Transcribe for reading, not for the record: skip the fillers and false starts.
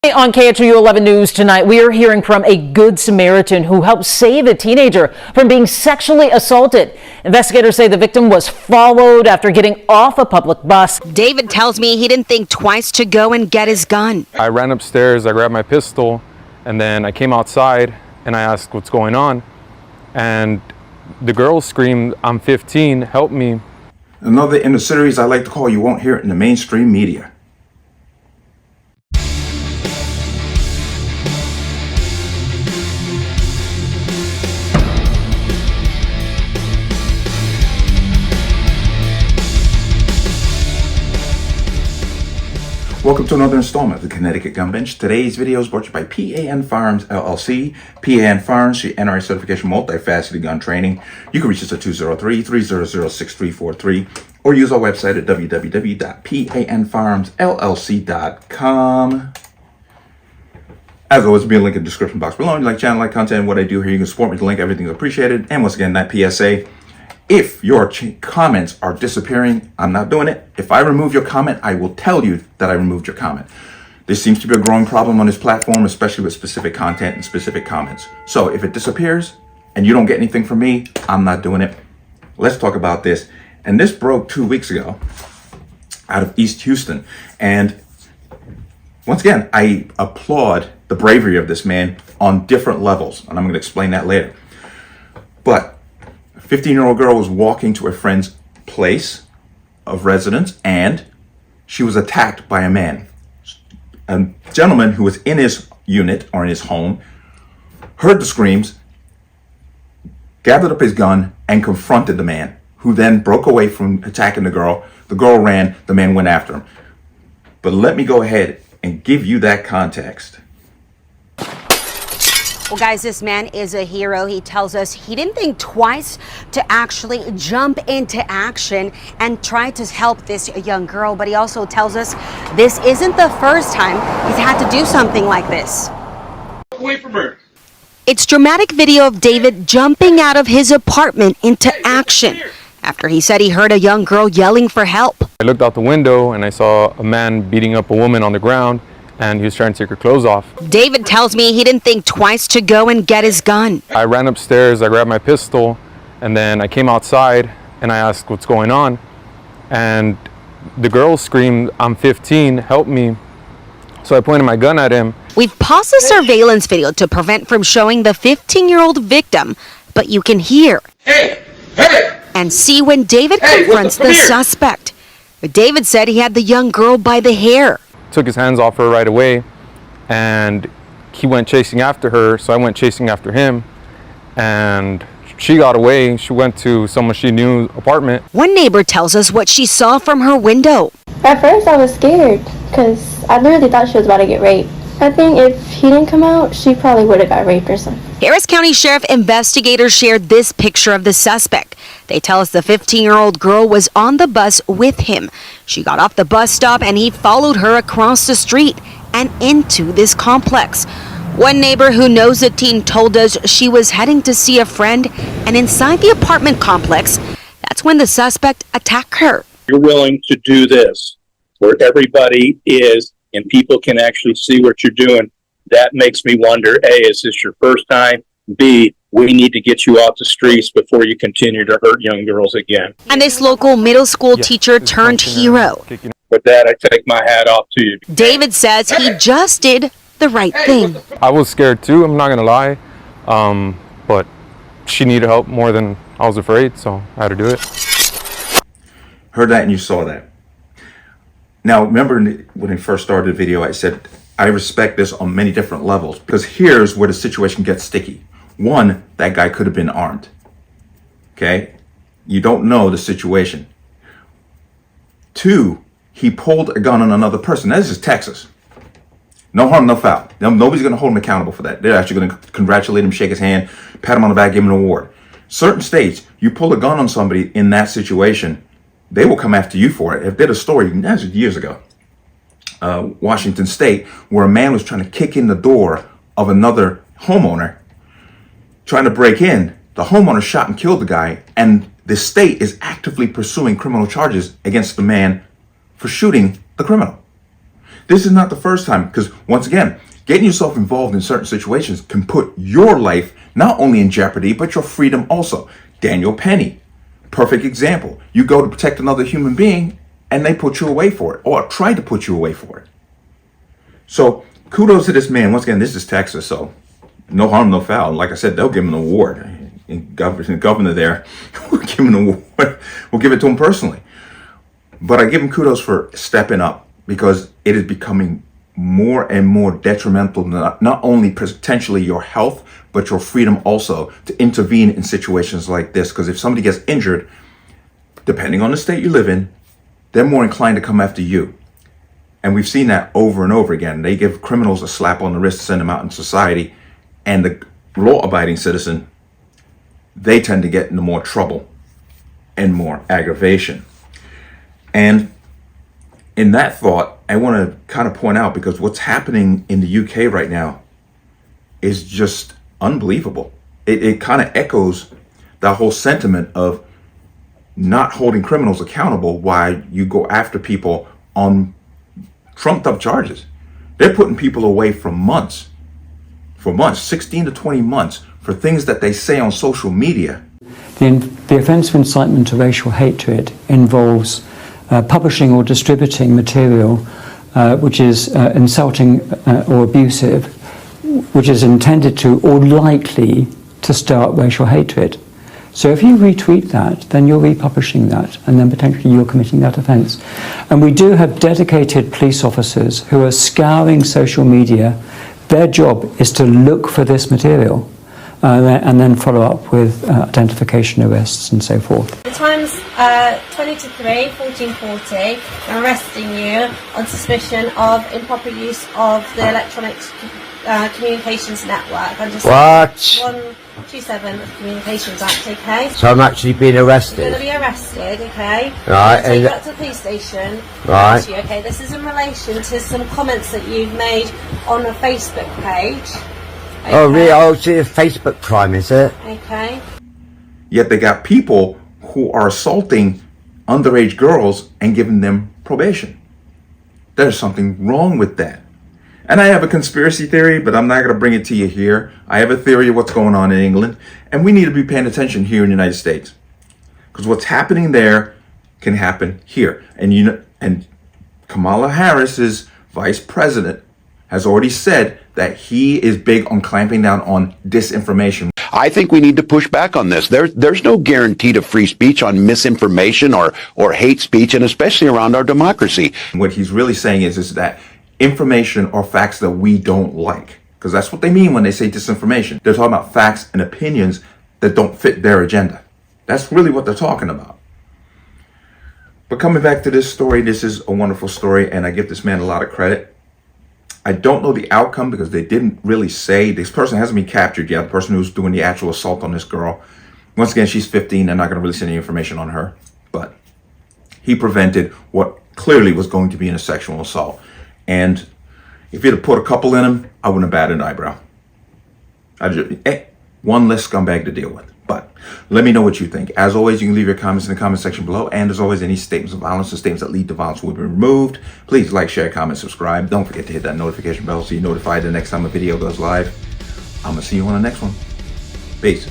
On KHOU 11 News tonight, we are hearing from a Good Samaritan who helped save a teenager from being sexually assaulted. Investigators say the victim was followed after getting off a public bus. David tells me he didn't think twice to go and get his gun. I ran upstairs, I grabbed my pistol, and then I came outside and I asked what's going on. And the girl screamed, "I'm 15, help me." Another in the series I like to call You Won't Hear It in the Mainstream Media. Welcome to another installment of the Connecticut Gun Bench. Today's video is brought to you by P.A.N. Firearms, LLC. P.A.N. Firearms, your NRA certification, multifaceted gun training. You can reach us at 203-300-6343 or use our website at www.panfirearmsllc.com. As always, be a link in the description box below. If you like channel, like content, what I do here, you can support me with the link. Everything's appreciated. And once again, that PSA. If your comments are disappearing, I'm not doing it. If I remove your comment, I will tell you that I removed your comment. This seems to be a growing problem on this platform, especially with specific content and specific comments. So if it disappears and you don't get anything from me, I'm not doing it. Let's talk about this. And this broke 2 weeks ago out of East Houston. And once again, I applaud the bravery of this man on different levels. And I'm going to explain that later. But 15-year-old girl was walking to a friend's place of residence and she was attacked by a man. A gentleman who was in his unit or in his home heard the screams, gathered up his gun and confronted the man, who then broke away from attacking the girl. The girl ran, the man went after him. But let me go ahead and give you that context. Well, guys, this man is a hero. He tells us he didn't think twice to actually jump into action and try to help this young girl. But he also tells us this isn't the first time he's had to do something like this. Away from her. It's dramatic video of David jumping out of his apartment into action after he said he heard a young girl yelling for help. I looked out the window and I saw a man beating up a woman on the ground, and he was trying to take her clothes off. David tells me he didn't think twice to go and get his gun. I ran upstairs, I grabbed my pistol, and then I came outside and I asked what's going on. And the girl screamed, "I'm 15, help me." So I pointed my gun at him. We've paused the surveillance video to prevent from showing the 15-year-old victim, but you can hear and see when David confronts the suspect. David said he had the young girl by the hair. Took his hands off her right away, and he went chasing after her, so I went chasing after him, and she got away. She went to someone she knew apartment. One neighbor tells us what she saw from her window. At first I was scared because I literally thought she was about to get raped. I think if he didn't come out, she probably would have got raped or something. Harris County Sheriff investigators shared this picture of the suspect. They tell us the 15-year-old girl was on the bus with him. She got off the bus stop and he followed her across the street and into this complex. One neighbor who knows the teen told us she was heading to see a friend, and inside the apartment complex, that's when the suspect attacked her. You're willing to do this where everybody is and people can actually see what you're doing. That makes me wonder, A, is this your first time? B, we need to get you off the streets before you continue to hurt young girls again. And this local middle school teacher turned hero. With that, I take my hat off to you. David says he just did the right thing. I was scared too, I'm not gonna lie, but she needed help more than I was afraid, so I had to do it. Heard that and you saw that. Now, remember when I first started the video, I said, I respect this on many different levels, because here's where the situation gets sticky. One, that guy could have been armed. Okay? You don't know the situation. Two, he pulled a gun on another person. This is Texas. No harm, no foul. Nobody's going to hold him accountable for that. They're actually going to congratulate him, shake his hand, pat him on the back, give him an award. Certain states, you pull a gun on somebody in that situation, they will come after you for it. If did a story, that was years ago, Washington State, where a man was trying to kick in the door of another homeowner, trying to break in. The homeowner shot and killed the guy, and the state is actively pursuing criminal charges against the man for shooting the criminal. This is not the first time, because once again, getting yourself involved in certain situations can put your life not only in jeopardy, but your freedom also. Daniel Penny, perfect example. You go to protect another human being and they put you away for it, or try to put you away for it. So kudos to this man. Once again, this is Texas, so no harm, no foul. Like I said, they'll give him an award. And governor there will give him an award. We'll give it to him personally. But I give him kudos for stepping up, because it is becoming more and more detrimental, not only potentially your health, but your freedom also, to intervene in situations like this. Because if somebody gets injured, depending on the state you live in, they're more inclined to come after you. And we've seen that over and over again. They give criminals a slap on the wrist to send them out in society. And the law-abiding citizen, they tend to get into more trouble and more aggravation. And in that thought, I want to kind of point out, because what's happening in the UK right now is just unbelievable. It kind of echoes that whole sentiment of not holding criminals accountable while you go after people on trumped up charges. They're putting people away for months, 16 to 20 months, for things that they say on social media. The offence of incitement to racial hatred involves publishing or distributing material which is insulting or abusive, which is intended to or likely to stir up racial hatred. So if you retweet that, then you're republishing that, and then potentially you're committing that offence. And we do have dedicated police officers who are scouring social media. Their job is to look for this material and then follow up with identification, arrests and so forth. The time's 20 to 3, 14:40. I'm arresting you on suspicion of improper use of the electronic communications network. I'm just What? 127 of the Communications Act, okay? So I'm actually being You're arrested. going to be arrested, okay? Right, Take and- you up to the police station. Right. You, okay, this is in relation to some comments that you've made on a Facebook page. Okay? Oh, really? Oh, it's a Facebook crime, is it? Okay. Yet they got people who are assaulting underage girls and giving them probation. There's something wrong with that. And I have a conspiracy theory, but I'm not going to bring it to you here. I have a theory of what's going on in England, and we need to be paying attention here in the United States, because what's happening there can happen here. And Kamala Harris's vice president has already said that he is big on clamping down on disinformation. I think we need to push back on this. There's no guarantee to free speech on misinformation or hate speech, and especially around our democracy. What he's really saying is that information or facts that we don't like, because that's what they mean when they say disinformation. They're talking about facts and opinions that don't fit their agenda. That's really what they're talking about. But coming back to this story, this is a wonderful story, and I give this man a lot of credit. I don't know the outcome, because they didn't really say. This person hasn't been captured yet, the person who's doing the actual assault on this girl. Once again, she's 15. They're not going to release any information on her. But he prevented what clearly was going to be a sexual assault. And if you'd have put a couple in him, I wouldn't have batted an eyebrow. One less scumbag to deal with. But let me know what you think. As always, you can leave your comments in the comment section below. And as always, any statements of violence or statements that lead to violence will be removed. Please like, share, comment, subscribe. Don't forget to hit that notification bell so you're notified the next time a video goes live. I'm going to see you on the next one. Peace.